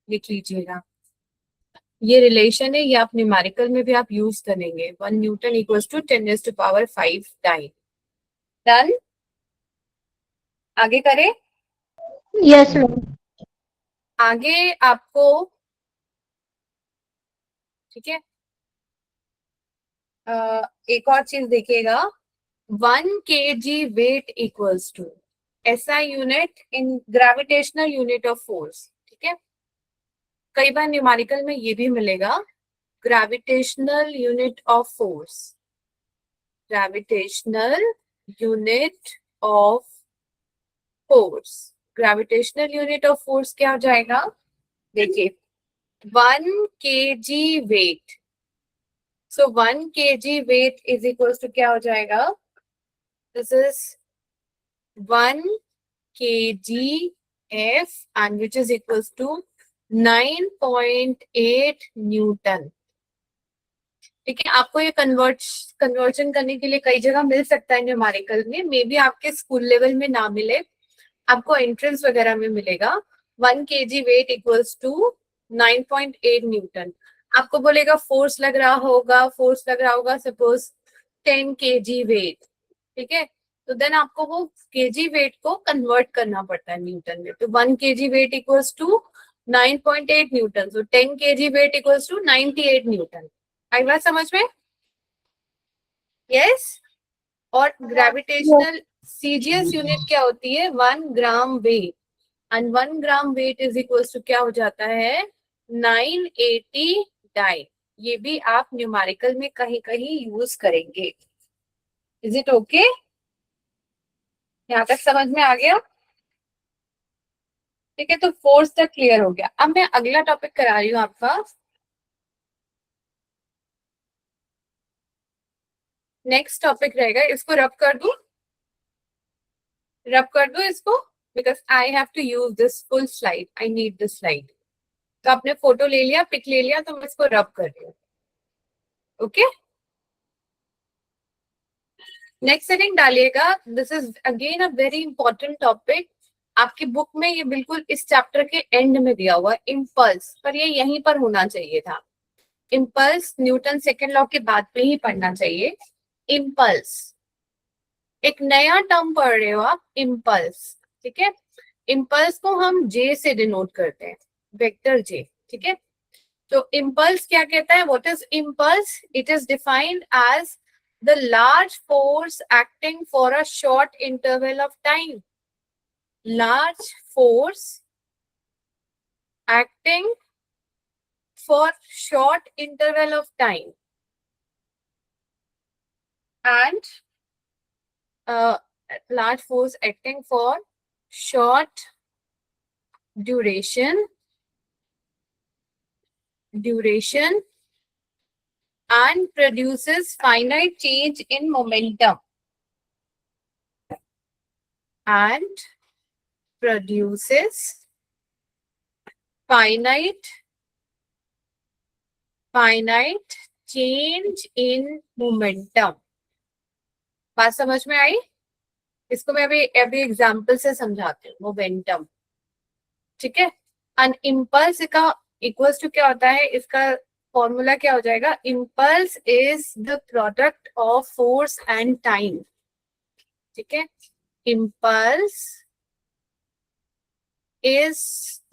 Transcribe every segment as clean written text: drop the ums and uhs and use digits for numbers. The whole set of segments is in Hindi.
लिख लीजिएगा। ये रिलेशन है, ये आप न्यूमेरिकल में भी आप यूज करेंगे। 1 newton equals to 10⁵ time. Done. आगे करें। Yes ma'am. आगे आपको, ठीक है, एक और चीज देखिएगा। 1 kg weight equals to SI unit in gravitational unit of force. ठीक है, कई बार न्यूमेरिकल में ये भी मिलेगा, gravitational unit of force. Gravitational unit of force, gravitational unit of force क्या हो जाएगा? देखिए, 1 kg weight, so 1 kg weight is equal to क्या हो जाएगा? This is 1 kg F and which is equals to 9.8 newton. ठीक है, आपको ये कन्वर्जन करने के लिए कई जगह मिल सकता है न्यूमेरिकल में, मे बी आपके स्कूल लेवल में ना मिले, आपको एंट्रेंस वगैरह में मिलेगा। 1 kg weight equals to 9.8 newton. आपको बोलेगा फोर्स लग रहा होगा, सपोज 10 kg वेट। ठीक है, तो देन आपको वो केजी वेट को कन्वर्ट करना पड़ता है न्यूटन में। तो 1 kg weight equals to 9.8 newton, so 10 kg weight equals to 98 newton. आई बात समझ में? यस। और ग्रेविटेशनल सीजीएस यूनिट क्या होती है? 1 gram weight, and 1 gram weight is equals to क्या हो जाता है? 980 डाई। ये भी आप न्यूमेरिकल में कहीं कहीं यूज करेंगे। Is it okay? यहाँ तक समझ में आ गया? ठीक है, तो फोर्स तक क्लियर हो गया। अब मैं अगला टॉपिक करा रही हूँ आपका। नेक्स्ट टॉपिक रहेगा, इसको रब कर दूं इसको, because I have to use this full slide, I need this slide. तो आपने फोटो ले लिया, पिक ले लिया, तो मैं इसको रब कर रही हूँ। ओके, नेक्स्ट सेटिंग डालिएगा। This is again a very important topic. आपकी बुक में ये बिल्कुल इस चैप्टर के एंड में दिया हुआ है, इम्पल्स, पर ये यहीं पर होना चाहिए था। इम्पल्स न्यूटन सेकेंड लॉ के बाद में ही पढ़ना चाहिए। इम्पल्स एक नया टर्म पढ़ रहे हो आप, इम्पल्स। ठीक है, इम्पल्स को हम जे से डिनोट करते हैं, वेक्टर जे। ठीक है, तो इम्पल्स क्या कहता है? What is impulse? It is defined as the large force acting for a short interval of time. Large force acting for short interval of time and large force acting for short duration and produces finite change in momentum and produces finite change in momentum। बात समझ में आई? इसको मैं अभी एग्जाम्पल से समझाती हूँ। मोमेंटम, ठीक है, एंड इम्पल्स का इक्वल्स टू क्या होता है? इसका फॉर्मूला क्या हो जाएगा? Impulse is the product of force and time. ठीक है, impulse is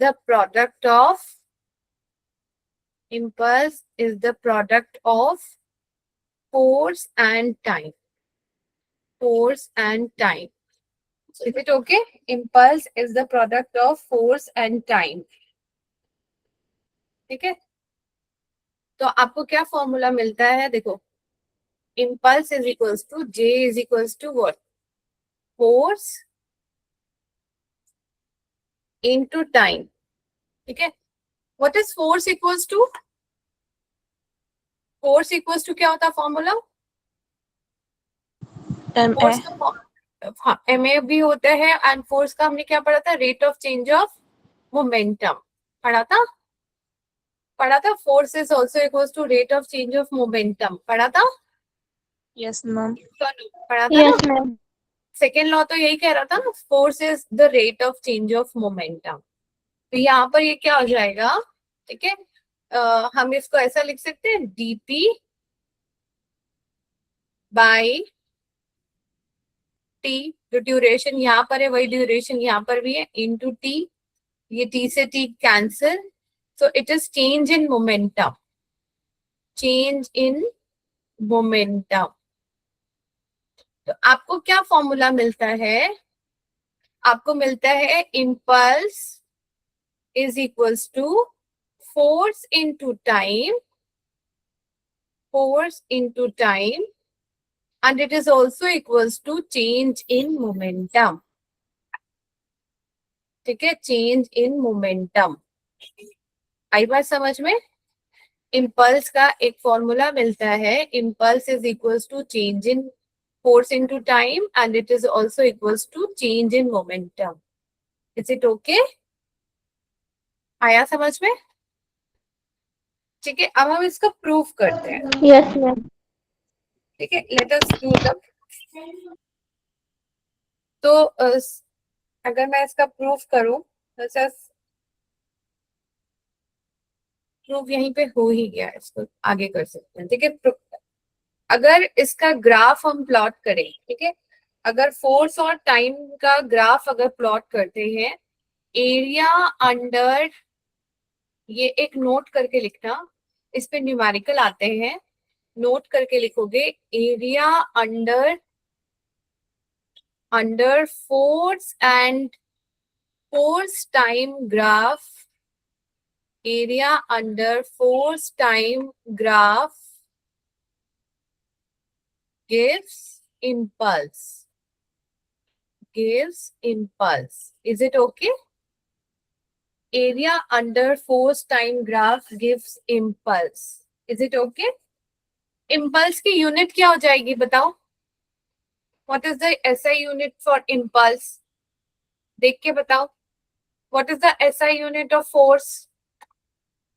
the product of force and time. Is it okay? Impulse is the product of force and time. ठीक है, तो आपको क्या फॉर्मूला मिलता है? देखो, impulse is equals to J is equals to what? Force into time. ठीक है, what is force equals to? Force equals to क्या होता है फॉर्मूला? फोर्स का एमए भी होता है, एंड फोर्स का हमने क्या पढ़ा था? Rate of change of momentum पढ़ा था। Force is also equals to rate of change of momentum पढ़ा था। Yes ma'am. पढ़ा था यस ना? मैम। सेकेंड लॉ तो यही कह रहा था ना, force is the rate of change of momentum. तो यहाँ पर ये क्या हो जाएगा, ठीक है, हम इसको ऐसा लिख सकते हैं dp बाई t, जो ड्यूरेशन यहाँ पर है वही ड्यूरेशन यहाँ पर भी है, इनटू t, ये t से t cancel, so it is change in momentum, change in momentum. तो आपको क्या फॉर्मूला मिलता है, आपको मिलता है impulse is equals to force into time, force into time, and it is also equals to change in momentum, ठीक है, change in momentum। आई बात समझ में? इम्पल्स का एक फॉर्मूला मिलता है, impulse is equals to change in force into time and it is also equals to change in momentum. Is it okay? आया समझ में? ठीक है, अब हम इसको प्रूफ करते हैं। Yes, ma'am. ठीक है, लेट अस डू द, तो अगर मैं इसका प्रूफ करूं, तो प्रूफ यहीं पे हो ही गया, इसको आगे कर सकते हैं। ठीक है, अगर इसका ग्राफ हम प्लॉट करें, ठीक है, अगर फोर्स और टाइम का ग्राफ अगर प्लॉट करते हैं, एरिया अंडर, ये एक नोट करके लिखना, इस पे न्यूमेरिकल आते हैं, नोट करके लिखोगे area under force and force time graph, area under force time graph gives impulse, gives impulse. Is it okay? Area under force time graph gives impulse. Is it okay? Impulse की यूनिट क्या हो जाएगी बताओ? What is the SI unit for impulse? देख के बताओ. What is the SI unit of force?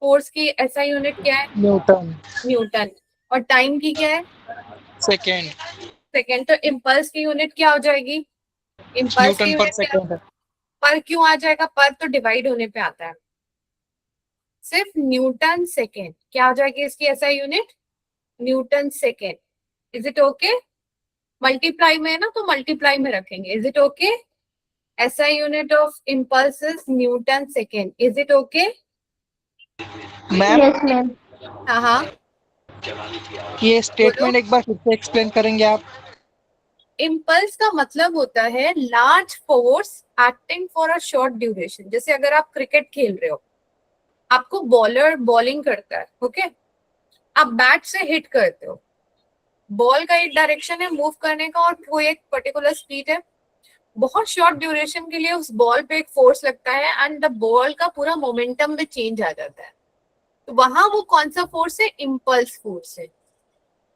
Force की SI यूनिट क्या है? न्यूटन। न्यूटन। और टाइम की क्या है? सेकेंड। सेकेंड। तो इम्पल्स की यूनिट क्या हो जाएगी? इम्पल्स की न्यूटन पर यूनिट क्या? सेकेंड। पर क्यों आ जाएगा? पर तो डिवाइड होने पे आता है, सिर्फ न्यूटन सेकेंड। क्या हो जाएगी इसकी SI unit? Newton second. Is it okay? Multiply में है ना, तो मल्टीप्लाई में रखेंगे। Is it okay? SI unit of impulse is Newton second. Is it okay? Ma'am Yes, ma'am. हाँ हाँ, ये स्टेटमेंट एक बार फिर से एक्सप्लेन करेंगे आप? इम्पल्स का मतलब होता है large force acting for a short duration. जैसे अगर आप क्रिकेट खेल रहे हो, आपको बॉलर बॉलिंग करता है, ओके, आप बैट से हिट करते हो, बॉल का एक डायरेक्शन है मूव करने का और कोई एक पर्टिकुलर स्पीड है, बहुत शॉर्ट ड्यूरेशन के लिए उस बॉल पे एक फोर्स लगता है एंड द बॉल का पूरा मोमेंटम में चेंज आ जाता है। तो वहां वो कौन सा फोर्स है? इम्पल्स फोर्स है।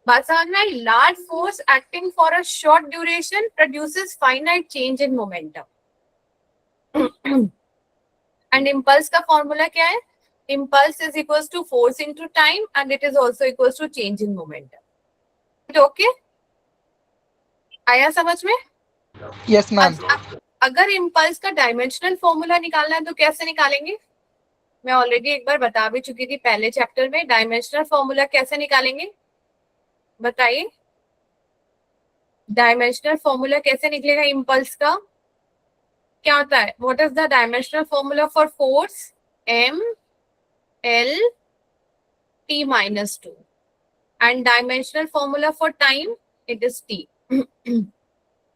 बात समझ में आई? Large force acting for a short duration produces finite change in momentum. And impulse का फॉर्मूला क्या है? Impulse is equals to force into time and it is also equals to change in momentum. Okay, आया समझ में? Yes ma'am. अगर इम्पल्स का डायमेंशनल फॉर्मूला निकालना है तो कैसे निकालेंगे? मैं ऑलरेडी एक बार बता भी चुकी थी पहले चैप्टर में। डायमेंशनल फॉर्मूला कैसे निकालेंगे बताइए? डायमेंशनल फॉर्मूला कैसे निकलेगा इम्पल्स का? क्या होता है? What is the dimensional formula for force? ml t minus 2 and dimensional formula for time it is t.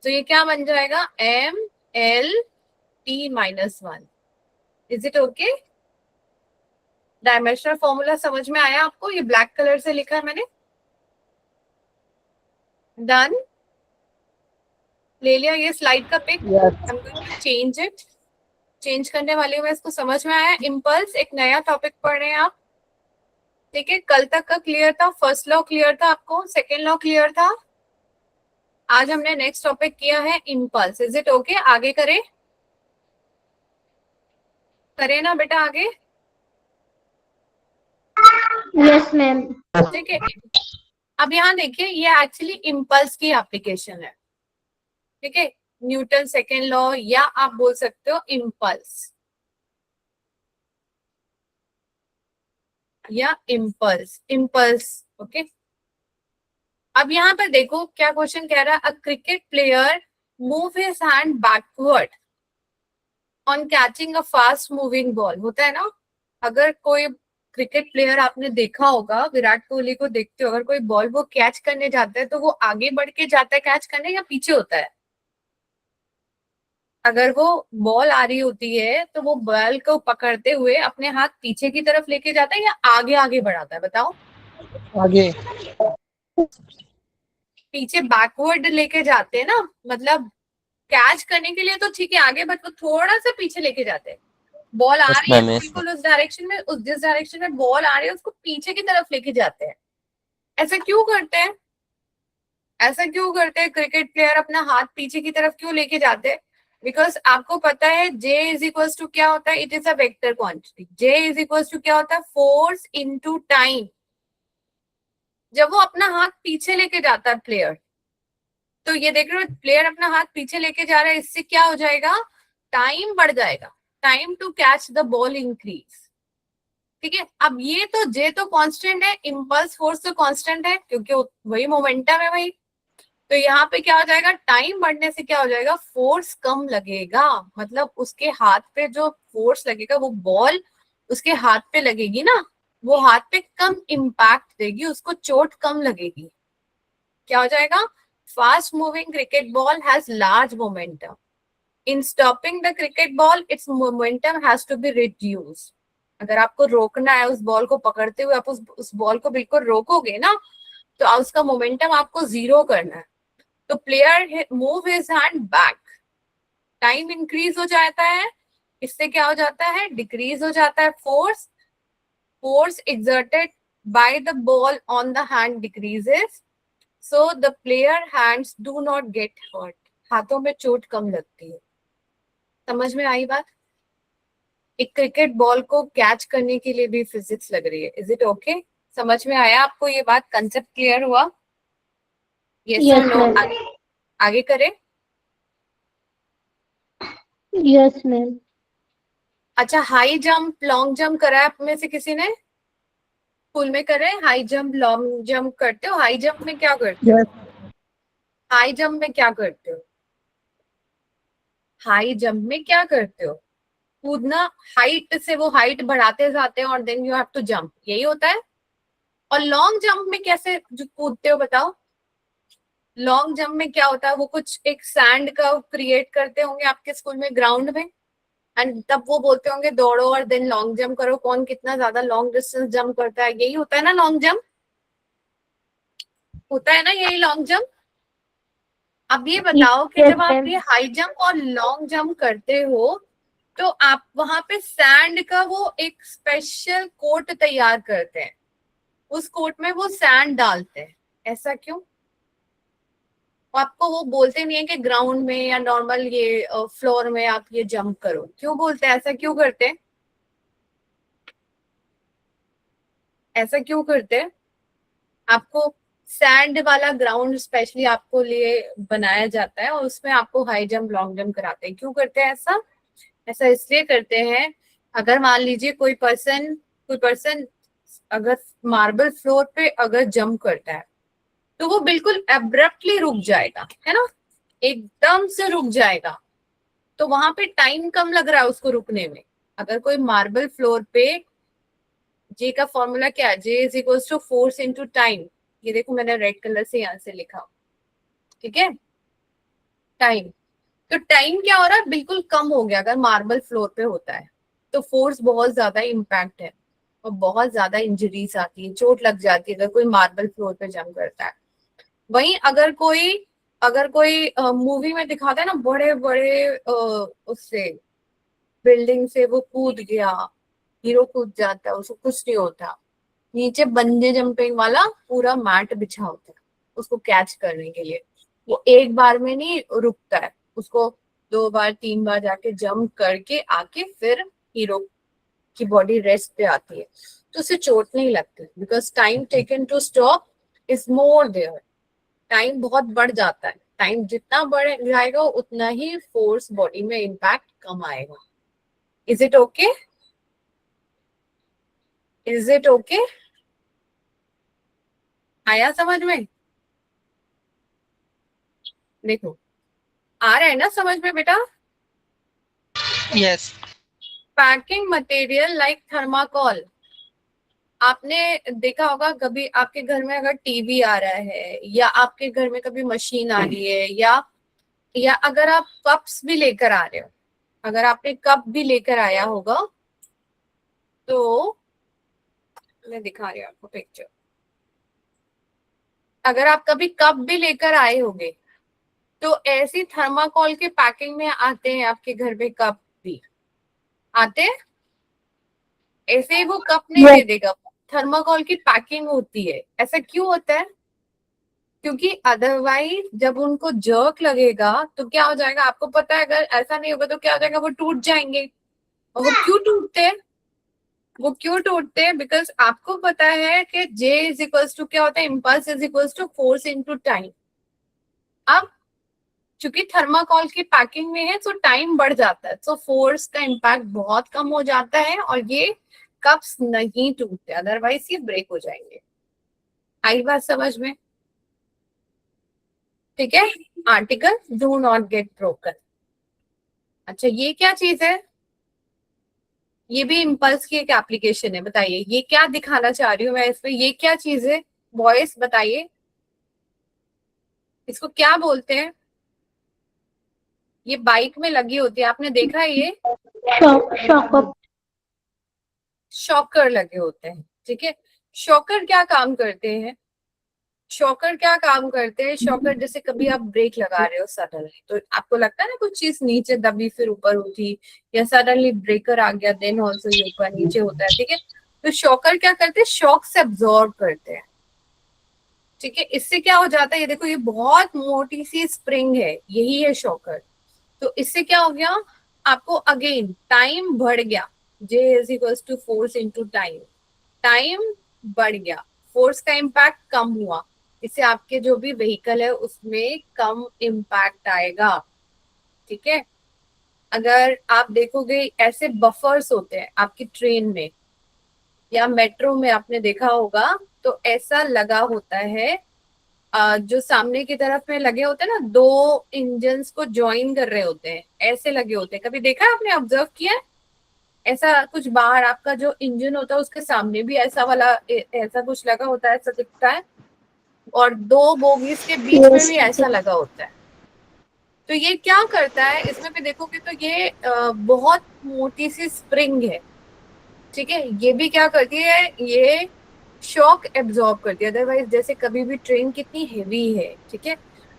तो ये क्या बन जाएगा? ml t minus 1. Is it okay? Dimensional formula समझ में आया आपको? ये ब्लैक कलर से लिखा है मैंने। डन, ले लिया ये स्लाइड का पिक। चेंज इट, चेंज करने वाली हूँ मैं इसको। समझ में आया? इम्पल्स एक नया टॉपिक पढ़ रहे हैं आप, ठीक है? कल तक का क्लियर था, फर्स्ट लॉ क्लियर था आपको, सेकेंड लॉ क्लियर था। आज हमने नेक्स्ट टॉपिक किया है इम्पल्स। Is it okay? आगे करें? करें ना बेटा आगे? Yes, ma'am. ठीक है, अब यहाँ देखिए, ये एक्चुअली इम्पल्स की एप्लीकेशन है, ठीक है? न्यूटन सेकेंड लॉ, या आप बोल सकते हो इम्पल्स। या इम्पल्स, इम्पल्स। ओके, अब यहाँ पर देखो क्या क्वेश्चन कह रहा है, a cricket player move his hand backward on catching a fast moving ball. होता है ना, अगर कोई क्रिकेट प्लेयर आपने देखा होगा, विराट कोहली को देखते हो, अगर कोई बॉल वो कैच करने जाता है तो वो आगे बढ़ के जाता है कैच करने या पीछे होता है? अगर वो बॉल आ रही होती है तो वो बॉल को पकड़ते हुए अपने हाथ पीछे की तरफ लेके जाता है या आगे आगे बढ़ाता है, बताओ? आगे। पीछे बैकवर्ड लेके जाते हैं ना, मतलब कैच करने के लिए तो ठीक है आगे, बट वो थोड़ा सा पीछे लेके जाते हैं। बॉल आ यस रही है मैम, यस बिल्कुल उस डायरेक्शन में, उस जिस डायरेक्शन में बॉल आ रही है उसको पीछे की तरफ लेके जाते हैं। ऐसा क्यों करते हैं? ऐसा क्यों करते हैं? क्रिकेट प्लेयर अपना हाथ पीछे की तरफ क्यों लेके जाते हैं? बिकॉज आपको पता है J इज इक्वल टू क्या होता है, it is a vector quantity. J is equal to क्या होता है, फोर्स इनटू टाइम। जब वो अपना हाथ पीछे लेके जाता है प्लेयर, तो ये देख रहे हो प्लेयर अपना हाथ पीछे लेके जा रहा है, इससे क्या हो जाएगा, टाइम बढ़ जाएगा, time to catch the ball increase. ठीक है, अब ये तो J तो कांस्टेंट है, इम्पल्स फोर्स तो कांस्टेंट है क्योंकि वही मोमेंटम है वही। तो यहाँ पे क्या हो जाएगा, टाइम बढ़ने से क्या हो जाएगा, फोर्स कम लगेगा। मतलब उसके हाथ पे जो फोर्स लगेगा वो बॉल उसके हाथ पे लगेगी ना, वो हाथ पे कम इम्पैक्ट देगी, उसको चोट कम लगेगी। क्या हो जाएगा, fast moving cricket ball has large momentum, in stopping the cricket ball its momentum has to be reduced. अगर आपको रोकना है उस बॉल को पकड़ते हुए, आप उस बॉल को बिल्कुल रोकोगे ना, तो उसका मोमेंटम आपको जीरो करना है। तो player move his hand back, time increase हो जाता है, इससे क्या हो जाता है, डिक्रीज हो जाता है force, force exerted by the ball on the hand decreases, so the player hands do not get hurt, हाथों में चोट कम लगती है। समझ में आई बात? एक क्रिकेट बॉल को कैच करने के लिए भी फिजिक्स लग रही है। Is it okay? समझ में आया आपको ये बात, कंसेप्ट क्लियर हुआ? यस और Yes, नो? ma'am. आगे करें? Yes, ma'am. अच्छा, हाई जंप लॉन्ग जंप करा है आप में से किसी ने? स्कूल में करे हाई जंप लॉन्ग जंप करते हो? हाई जंप में क्या करते हो? Yes. हाई जंप में क्या करते हो? हाई जंप में क्या करते हो? कूदना, हाइट से वो हाइट बढ़ाते जाते हैं और then you have to jump, यही होता है। और लॉन्ग जंप में कैसे जो कूदते हो बताओ? लॉन्ग जंप में क्या होता है, वो कुछ एक सैंड का क्रिएट करते होंगे आपके स्कूल में ग्राउंड में, एंड तब वो बोलते होंगे दौड़ो और देन लॉन्ग जंप करो, कौन कितना ज्यादा लॉन्ग डिस्टेंस जंप करता है, यही होता है ना लॉन्ग जंप? होता है ना यही लॉन्ग जंप? अब ये बताओ कि Yes, जब आप ma'am. ये हाई जंप और लॉन्ग जंप करते हो तो आप वहां पे सैंड का वो एक स्पेशल कोट तैयार करते हैं, उस कोट में वो सैंड डालते हैं। ऐसा क्यों? आपको वो बोलते नहीं है कि ग्राउंड में या नॉर्मल ये फ्लोर में आप ये जंप करो, क्यों बोलते हैं, ऐसा क्यों करते हैं? ऐसा क्यों करते हैं? आपको सैंड वाला ग्राउंड स्पेशली आपको लिए बनाया जाता है और उसमें आपको हाई जंप लॉन्ग जंप कराते हैं। क्यों करते हैं ऐसा? ऐसा इसलिए करते हैं, अगर मान लीजिए कोई पर्सन अगर मार्बल फ्लोर पे अगर जंप करता है तो वो बिल्कुल एब्रप्टली रुक जाएगा, है ना, एकदम से रुक जाएगा, तो वहां पे टाइम कम लग रहा है उसको रुकने में। अगर कोई मार्बल फ्लोर पे, जे का फॉर्मूला क्या है, J is equal to force into time, ये देखो मैंने रेड कलर से यहाँ से लिखा, ठीक है, टाइम। तो टाइम क्या हो रहा है, बिल्कुल कम हो गया अगर मार्बल फ्लोर पे होता है, तो फोर्स बहुत ज्यादा इम्पैक्ट है और बहुत ज्यादा इंजरीज आती है, चोट लग जाती है अगर कोई मार्बल फ्लोर पे जंप करता है। वहीं अगर कोई मूवी में दिखाता है ना, बड़े बड़े उससे बिल्डिंग से वो कूद गया, हीरो कूद जाता है, उसको कुछ नहीं होता, नीचे बंजे जंपिंग वाला पूरा मैट बिछा होता है उसको कैच करने के लिए, वो एक बार में नहीं रुकता है, उसको 2 बार 3 बार जाके जंप करके आके फिर हीरो की बॉडी रेस्ट पे आती है, तो उसे चोट नहीं लगती, because time taken to stop is more there. Time बहुत बढ़ जाता है, टाइम जितना बढ़ जाएगा उतना ही फोर्स बॉडी में इम्पैक्ट कम आएगा। Is it okay? Is it okay? आया समझ में? देखो, आ रहा है ना समझ में बेटा? Yes. Packing material like thermocol, आपने देखा होगा कभी आपके घर में अगर टीवी आ रहा है या आपके घर में कभी मशीन आ रही है, या अगर आप कप्स भी लेकर आ रहे हो, अगर आपने कप भी लेकर आया होगा तो मैं दिखा रही हूँ आपको पिक्चर। अगर आप कभी कप भी लेकर आए होंगे तो ऐसी थर्माकोल के पैकिंग में आते हैं आपके घर में, कप भी आते हैं ऐसे ही, वो कप नहीं दे Yes. देगा, थर्माकोल की पैकिंग होती है। ऐसा क्यों होता है? क्योंकि अदरवाइज जब उनको जर्क लगेगा तो क्या हो जाएगा आपको पता है, अगर ऐसा नहीं होगा तो क्या हो जाएगा, वो टूट जाएंगे। और वो क्यों टूटते हैं? वो क्यों टूटते हैं? बिकॉज आपको पता है कि J इज इक्वल्स टू क्या होता है, impulse is equals to force into time. अब चूंकि थर्माकोल की पैकिंग में है तो टाइम बढ़ जाता है, तो फोर्स का इम्पैक्ट बहुत कम हो जाता है और ये कप्स नहीं टूटते, अदरवाइज ये ब्रेक हो जाएंगे। आई बात समझ में? ठीक है, article do not get broken. अच्छा, ये क्या चीज है? ये भी इम्पल्स की एक एप्लीकेशन है। बताइए ये क्या दिखाना चाह रही हूँ मैं इसमें, ये क्या चीज है? बॉयज बताइए, इसको क्या बोलते हैं? ये बाइक में लगी होती है, आपने देखा है ये? Shock. शॉकर लगे होते हैं, ठीक है। शॉकर क्या काम करते हैं? शॉकर क्या काम करते हैं? शॉकर जैसे कभी आप ब्रेक लगा रहे हो सडनली, तो आपको लगता है ना कुछ चीज नीचे दबी फिर ऊपर उठी, या सडनली ब्रेकर आ गया, देन ऑल्सो ये ऊपर नीचे होता है, ठीक है। तो शॉकर क्या करते हैं? शॉक से अब्सॉर्ब करते हैं, ठीक है। इससे क्या हो जाता है, ये देखो, ये बहुत मोटी सी स्प्रिंग है, यही है शॉकर। तो इससे क्या हो गया आपको, अगेन टाइम बढ़ गया, J is equals to force into time, time बढ़ गया, फोर्स का इम्पैक्ट कम हुआ, इससे आपके जो भी व्हीकल है उसमें कम इम्पैक्ट आएगा, ठीक है। अगर आप देखोगे ऐसे बफर्स होते हैं आपकी ट्रेन में या मेट्रो में, आपने देखा होगा, तो ऐसा लगा होता है, जो सामने की तरफ में लगे होते हैं ना, दो इंजन्स को ज्वाइन कर रहे होते हैं, ऐसे लगे होते हैं। कभी देखा है आपने, ऑब्जर्व किया है? ऐसा कुछ बाहर आपका जो इंजन होता है उसके सामने भी ऐसा वाला ऐसा कुछ लगा होता है, ऐसा दिखता है, और दो बोगीज के बीच में Yes. भी ऐसा लगा होता है। तो ये क्या करता है, इसमें भी देखोगे तो ये बहुत मोटी सी स्प्रिंग है, ठीक है। ये भी क्या करती है, ये शॉक एब्जॉर्ब करती है। अदरवाइज जैसे कभी भी ट्रेन कितनी हेवी है, ठीक है,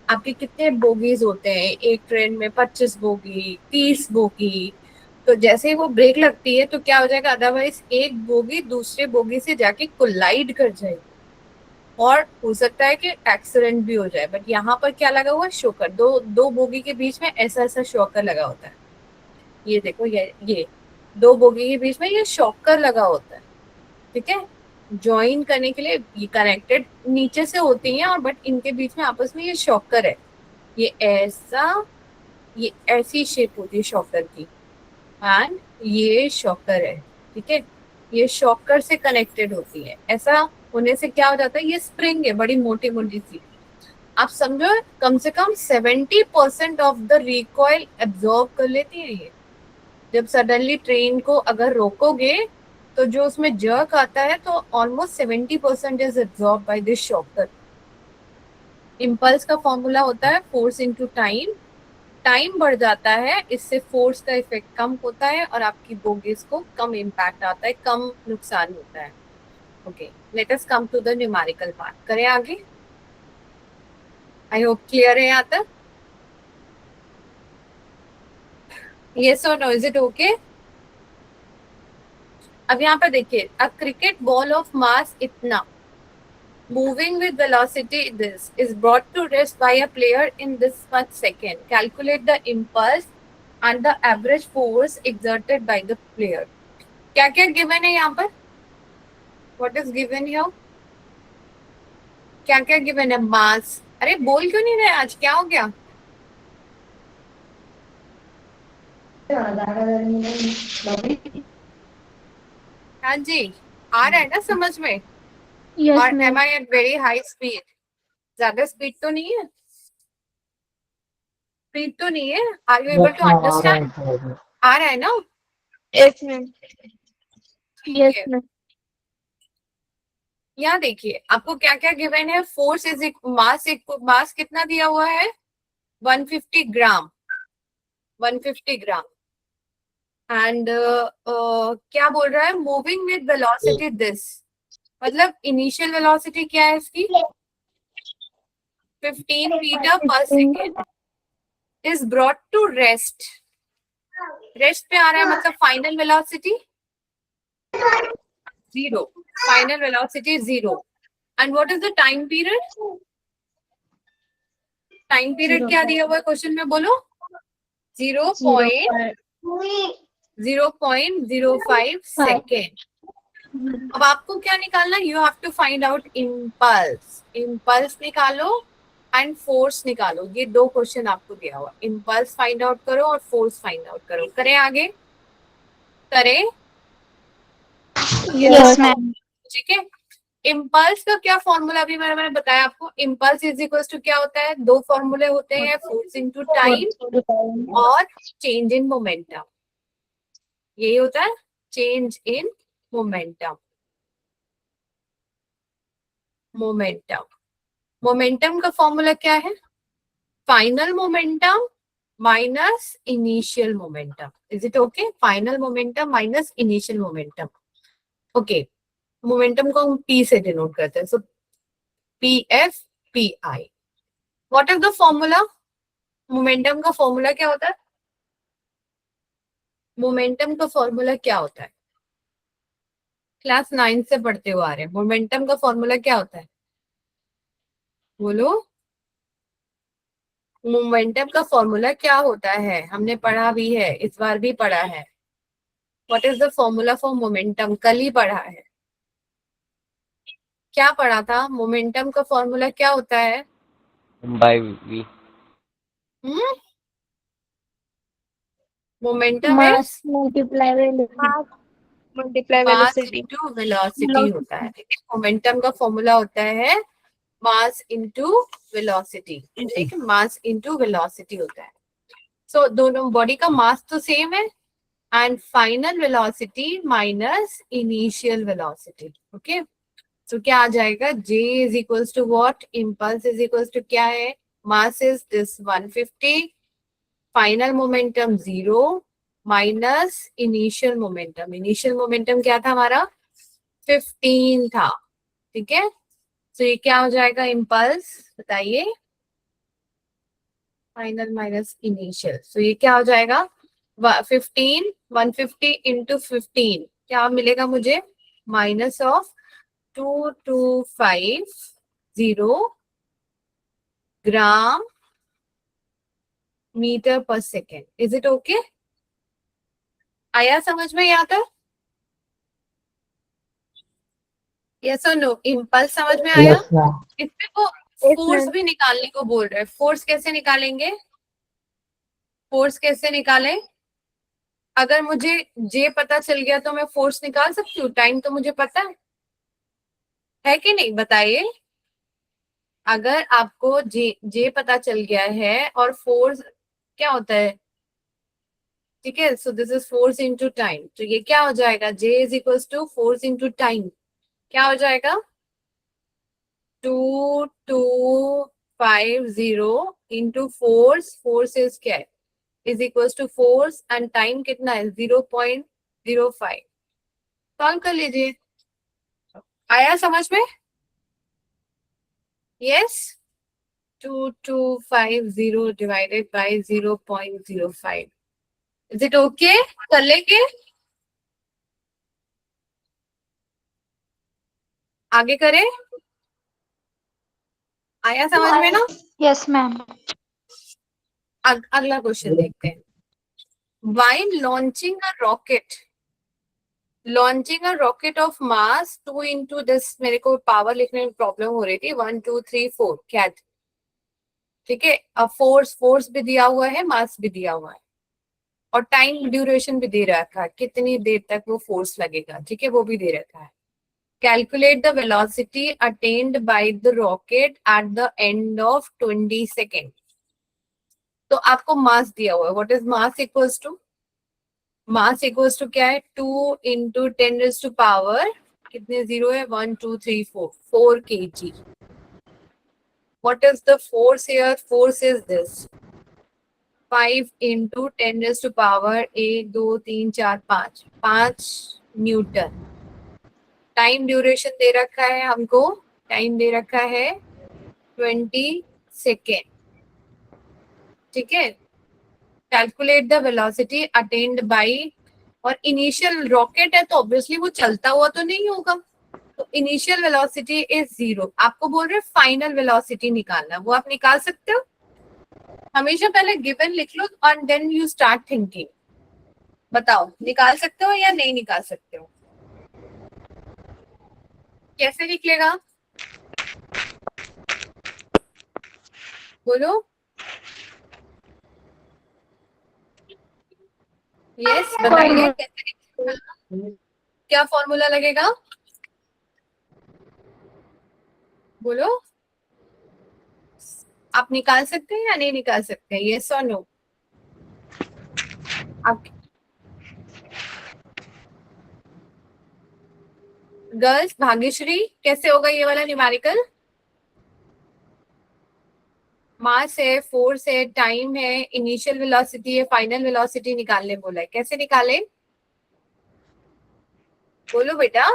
आपके कितने बोगीज होते हैं एक ट्रेन में, 25 बोगी, 30 बोगी, तो जैसे ही वो ब्रेक लगती है तो क्या हो जाएगा, अदरवाइज एक बोगी दूसरे बोगी से जाके कोलाइड कर जाएगी और हो सकता है कि एक्सीडेंट भी हो जाए। बट यहाँ पर क्या लगा हुआ है, शॉकर, दो दो बोगी के बीच में ऐसा ऐसा शॉकर लगा होता है। ये देखो, ये दो बोगी के बीच में ये शॉकर लगा होता है, ठीक है, ज्वाइन करने के लिए। ये कनेक्टेड नीचे से होती हैं और बट इनके बीच में आपस में ये शॉकर है, ये ऐसा, ये ऐसी शेप होती है शॉकर की, एंड ये शॉकर है, ठीक है, ये शॉकर से कनेक्टेड होती है। ऐसा होने से क्या हो जाता है, ये स्प्रिंग है बड़ी मोटी मोटी सी, आप समझो कम से कम 70% ऑफ द रिकॉइल एब्जॉर्ब कर लेती है ये। जब सडनली ट्रेन को अगर रोकोगे तो जो उसमें जर्क आता है तो almost 70% is absorb by this shocker. Impulse का फॉर्मूला होता है फोर्स इनटू टाइम, टाइम बढ़ जाता है, इससे फोर्स का इफेक्ट कम होता है और आपकी बोगीज को कम इम्पैक्ट आता है, कम नुकसान होता है। Okay, let us come to the numerical part, करें आगे। आई होप क्लियर है यहाँ तक। यस और नो, इज इट ओके? अब यहाँ पर देखिए, अ क्रिकेट बॉल ऑफ मास इतना moving with velocity this is brought to rest by a player in this much second. Calculate the impulse and the average force exerted by the player. क्या क्या given है यहाँ पर? What is given here? क्या क्या given है? mass. अरे बोल क्यों नहीं रहे आज, क्या हो गया? हाँ जी, आ रहा है ना समझ में? यस और ma'am. Am I at very high speed? ज्यादा स्पीड तो नहीं है? स्पीड तो नहीं है? Are you able yes to ma'am आ रहा अंडरस्टैंड? है। आ रहा है ना? Yes ma'am. ठीक यस है। मैम। यहाँ देखिए आपको क्या क्या गिवन है। फोर्स इज मास कितना दिया हुआ है? 150 ग्राम। 150 ग्राम। एंड क्या बोल रहा है? मूविंग विद वेलोसिटी दिस, मतलब इनिशियल वेलोसिटी क्या है इसकी? 15 मीटर पर second is brought to rest. Rest पे आ रहा है मतलब final velocity zero. Final velocity zero. And what is the time period? Time period क्या दिया हुआ है क्वेश्चन में, बोलो? 0.05 सेकेंड। अब आपको क्या निकालना? You have to find out impulse. Impulse निकालो एंड फोर्स निकालो। ये दो क्वेश्चन आपको दिया हुआ। इम्पल्स फाइंड आउट करो और फोर्स फाइंड आउट करो। करें आगे? करें? Yes ma'am. ठीक है। इम्पल्स का क्या फॉर्मूला अभी मैंने बताया आपको। इम्पल्स इज इक्वल टू क्या होता है? दो फॉर्मूले होते हैं, फोर्स इनटू टाइम और चेंज इन मोमेंटम। यही होता है change in momentum. Momentum momentum का फॉर्मूला क्या है? Final momentum minus initial momentum. Is it okay? Final momentum minus initial momentum. Okay. Momentum को हम पी से डिनोट करते हैं। So P F P I. What is the formula? Momentum का फॉर्मूला क्या होता है? मोमेंटम का फॉर्मूला क्या होता है? क्लास 9 से पढ़ते हुए आ रहे हैं। मोमेंटम का फॉर्मूला क्या होता है? बोलो। मोमेंटम का फॉर्मूला क्या होता है? हमने पढ़ा भी है, इस बार भी पढ़ा है। What is the formula for momentum? कल ही पढ़ा है। क्या पढ़ा था? मोमेंटम का फॉर्मूला क्या होता है? By v. Hmm? Momentum is mass multiply velocity. Multiply mass velocity. Into velocity होता है। ठीक है। मोमेंटम का फॉर्मूला होता है मास इनटू वेलोसिटी। ठीक है। मास इनटू वेलोसिटी होता है। सो दोनों बॉडी का मास तो सेम है and final velocity minus initial velocity. Okay. तो क्या आ जाएगा? J is equals to what? Impulse is equals to क्या है? Mass is this 150, final momentum 0 minus initial momentum. Initial momentum क्या था हमारा? 15 था। ठीक है। तो ये क्या हो जाएगा? इम्पल्स बताइए। Final minus initial. तो ये क्या हो जाएगा? 15 150 इंटू 15 क्या मिलेगा मुझे? माइनस ऑफ 2250 ग्राम मीटर पर सेकेंड। Is it okay? आया समझ में यहाँ तक? यस और नो? इम्पल्स समझ में आया? Yes ma'am. इसमें वो यस फोर्स मैम। भी निकालने को बोल रहे हैं। फोर्स कैसे निकालेंगे? फोर्स कैसे निकालें? अगर मुझे जे पता चल गया तो मैं फोर्स निकाल सकती हूँ। टाइम तो मुझे पता है कि नहीं? बताइए। अगर आपको जे जे पता चल गया है और फोर्स क्या होता है? ठीक है। So this is force into time. तो ये क्या हो जाएगा? J is equal to force into time. क्या हो जाएगा? 2250 इंटू फोर्स। फोर्स इज क्या है? Is equal to force and time कितना है? 0.05। सॉल्व कर लीजिए। आया समझ में? Yes. 2250 divided by 0.05। Is it okay? कर लेंगे? आगे करें? आया समझ में ना? Yes ma'am. अगला क्वेश्चन देखते हैं। While launching a rocket of mass 2 into this, मेरे को पावर लिखने में प्रॉब्लम हो रही थी। 1 2 3 4 क्या? ठीक है। अब फोर्स भी दिया हुआ है, मास भी दिया हुआ है और टाइम ड्यूरेशन भी दे रखा है, कितनी देर तक वो फोर्स लगेगा। ठीक है, वो भी दे रखा है। Calculate the velocity attained by the rocket at the end of 20 seconds. तो आपको मास दिया हुआ है. What is mass equals to? Mass equals to क्या है? 2 इंटू 10⁻⁴ कितने जीरो है? 1 2 3 4 kg. What is the force here? Force is this 5 into 10⁻⁴ 1 2 3 4 5 newton. Time duration दे रखा है हमको, टाइम दे रखा है 20 सेकेंड. ठीक है. Calculate the velocity attend by, और इनिशियल रॉकेट है तो ऑब्वियसली वो चलता हुआ तो नहीं होगा, तो इनिशियल वेलोसिटी इज 0. आपको बोल रहे फाइनल वेलोसिटी निकालना, वो आप निकाल सकते हो. हमेशा पहले गिवन लिख लो और देन यू स्टार्ट थिंकिंग. बताओ निकाल सकते हो या नहीं निकाल सकते हो? कैसे निकलेगा बोलो. यस बताइए कैसे निकलेगा? क्या फॉर्मूला लगेगा बोलो. आप निकाल सकते हैं या नहीं निकाल सकते हैं? यस और नो. आप गर्ल्स, भाग्यश्री कैसे होगा ये वाला न्यूमेरिकल? मास है, फोर्स है, टाइम है, इनिशियल वेलोसिटी है, फाइनल वेलोसिटी निकालने बोला है. कैसे निकाले बोलो बेटा.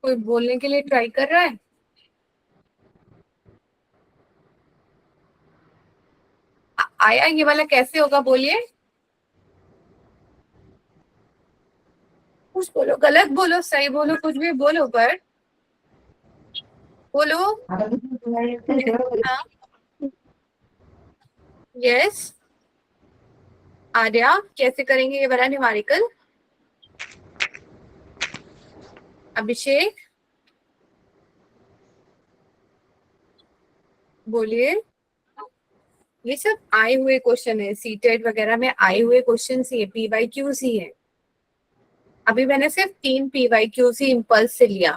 कोई बोलने के लिए ट्राई कर रहा है? आया ये वाला कैसे होगा बोलिए. कुछ बोलो, गलत बोलो, सही बोलो, कुछ भी बोलो पर बोलो. हाँ यस. आर्या कैसे करेंगे ये वाला न्यूमेरिकल? अभिषेक बोलिए. ये सब आए हुए क्वेश्चन है, सीटेट वगैरह में आए हुए क्वेश्चन ही है, PYQ ही है. अभी मैंने सिर्फ 3 PYQ इम्पल्स से लिया.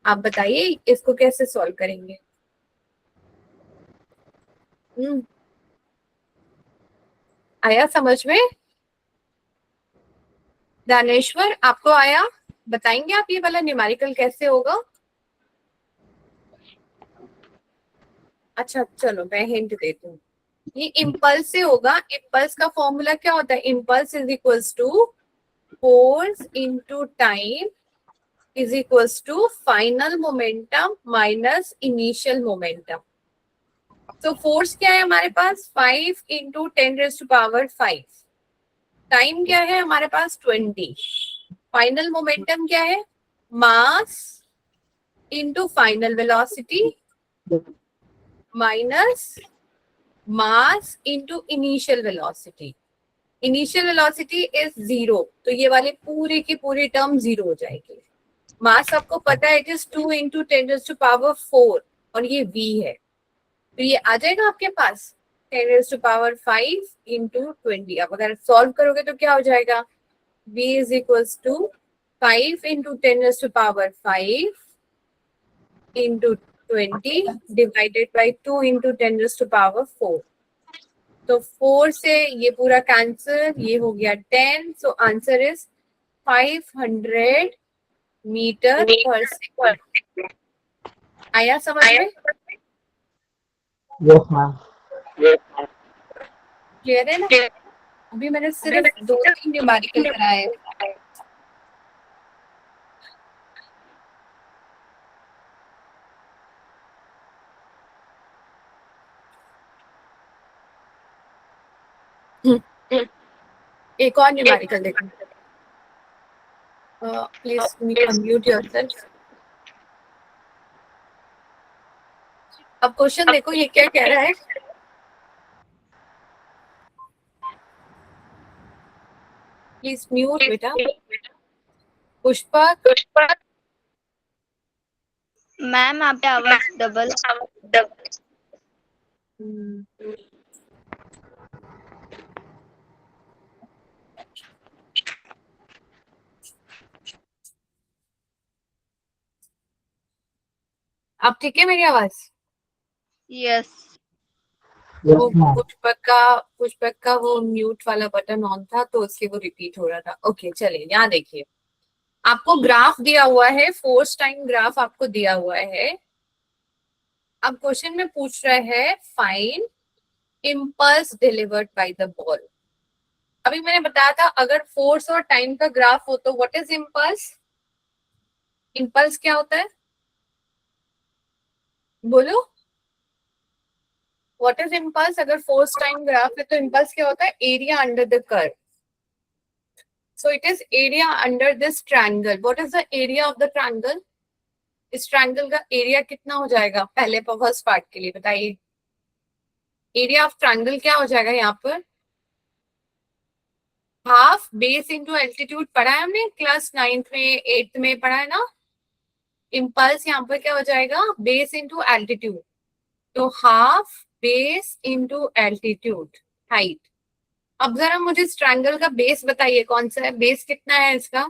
आप बताइए इसको कैसे सॉल्व करेंगे. आया समझ में? दानेश्वर आपको आया? बताएंगे आप ये वाला न्यूमेरिकल कैसे होगा? अच्छा चलो मैं हिंट देती हूँ. ये इम्पल्स से होगा. इम्पल्स का फॉर्मूला क्या होता है? Impulse is equals to force into time is equals to final momentum minus initial momentum. तो फोर्स क्या है हमारे पास? 5 इंटू 10⁵. टाइम क्या है हमारे पास? 20. फाइनल मोमेंटम क्या है? Mass into final velocity minus mass into initial velocity. Initial velocity is 0, तो ये वाली पूरी की पूरी टर्म 0 हो जाएगी. मास आपको पता है इट इज 2 इंटू 10⁴ और ये v है, तो ये आ जाएगा आपके पास 10⁵ इंटू 20. अब अगर सॉल्व करोगे तो क्या हो जाएगा? v is equals to 5 into 10⁵ into 20 divided by 2 into 10⁴. तो 4 से ये पूरा कैंसिल, ये हो गया 10. सो आंसर इज 500 मीटर पर सेकंड. आया समझ में? Yes ma'am. क्लियर है ना? अभी मैंने सिर्फ 2-3 न्यूमेरिकल कराए. एक और न्यूमेरिकल देखो. Please unmute yourself. अब क्वेश्चन देखो ये क्या कह रहा है. प्लीज म्यूट बेटा. पुष्पा मैम आपकी आवाज डबल. अब ठीक है मेरी आवाज? yes वो पुष्पक का वो म्यूट वाला बटन ऑन था तो उससे वो रिपीट हो रहा था। ओके चलिए यहाँ देखिए, आपको ग्राफ दिया हुआ है, फोर्स टाइम ग्राफ आपको दिया हुआ है। अब क्वेश्चन में पूछ रहा है find impulse delivered by the ball. अभी मैंने बताया था अगर फोर्स और टाइम का ग्राफ हो तो व्हाट इज इम्पल्स? इम्पल्स क्या होता है बोलो? What is impulse? अगर फोर्स टाइम ग्राफ है तो इम्पल्स क्या होता है? Area under the curve. So it is area under this triangle. What is the area of the triangle? इस ट्रायंगल का एरिया कितना हो जाएगा पहले फर्स्ट पार्ट के लिए बताइए? एरिया ऑफ ट्रायंगल क्या हो जाएगा यहाँ पर? हाफ बेस इंटू एल्टीट्यूड पढ़ा है हमने क्लास 9th में 8th में पढ़ा है ना। इम्पल्स यहाँ पर क्या हो जाएगा? Base into altitude. तो half base into altitude height. अब जरा मुझे इस ट्रायंगल का बेस बताइए कौन सा है? बेस कितना है इसका?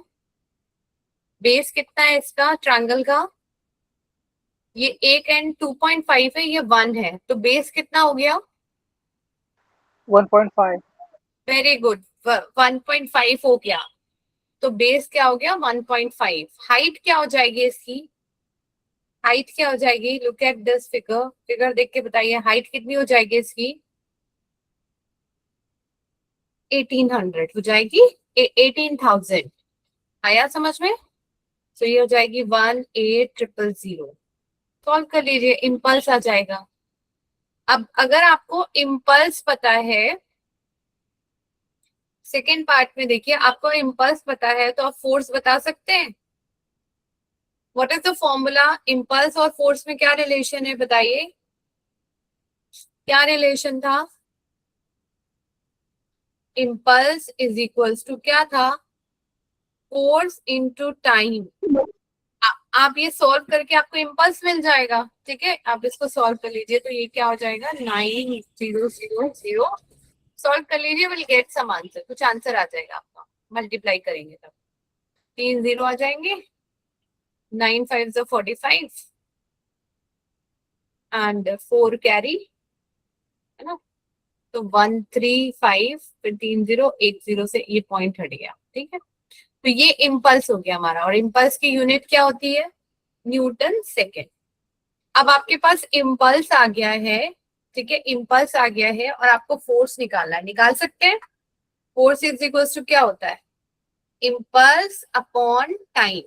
बेस कितना है इसका ट्रायंगल का? ये 1 एंड 2.5 है, ये 1 है, तो बेस कितना हो गया? 1.5. वेरी गुड, 1.5 हो गया। तो बेस क्या हो गया? 1.5। हाइट क्या हो जाएगी इसकी? हाइट क्या हो जाएगी? Look at this figure, figure देख के बताइए हाइट कितनी हो जाएगी इसकी? 1800 हो जाएगी, 18,000। आया समझ में? तो ये हो जाएगी 18,000। सॉल्व कर लीजिए, इम्पल्स आ जाएगा। अब अगर आपको इम्पल्स पता है, सेकेंड पार्ट में देखिए, आपको इम्पल्स पता है तो आप फोर्स बता सकते हैं। What is the formula? Impulse और फोर्स में क्या रिलेशन है बताइए? क्या रिलेशन था? इम्पल्स इज इक्वल्स टू क्या था? Force into time. आप ये सॉल्व करके आपको इम्पल्स मिल जाएगा। ठीक है, आप इसको सॉल्व कर लीजिए तो ये क्या हो जाएगा? 9000। सॉल्व कर लीजिए, विल गेट सम आंसर, कुछ आंसर आ जाएगा आपका। मल्टीप्लाई करेंगे तब 3 0 आ जाएंगे। 9 5 45 एंड 4 कैरी है ना। तो 1 3 5 फिर 3 0 1 0 से ये पॉइंट हट गया। ठीक है, तो ये इम्पल्स हो गया हमारा। और इम्पल्स की यूनिट क्या होती है? Newton second. अब आपके पास इम्पल्स आ गया है, ठीक है, इम्पल्स आ गया है और आपको फोर्स निकालना है। निकाल सकते हैं? फोर्स इज इक्वल टू क्या होता है? Impulse upon time.